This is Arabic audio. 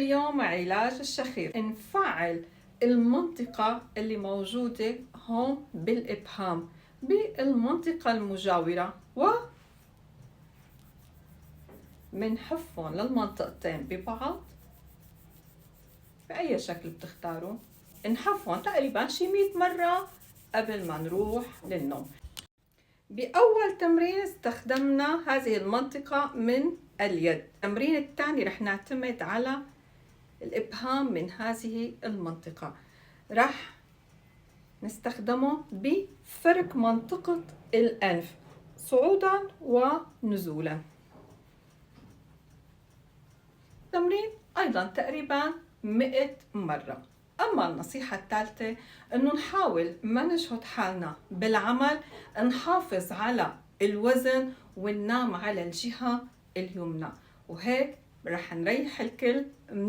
اليوم علاج الشخير. نفعل المنطقة اللي موجودة هون بالإبهام بالمنطقة المجاورة ومنحفهم للمنطقتين ببعض بأي شكل بتختاروا. نحفهم تقريبا شي 100 مرة قبل ما نروح للنوم. بأول تمرين استخدمنا هذه المنطقة من اليد. التمرين الثاني رح نعتمد على الإبهام من هذه المنطقة، رح نستخدمه بفرك منطقة الأنف صعودا ونزولا. تمرين أيضا تقريبا 100 مرة. أما النصيحة الثالثة إنه نحاول ما نجهد حالنا بالعمل، نحافظ على الوزن وننام على الجهة اليمنى، وهيك رح نريح الكل من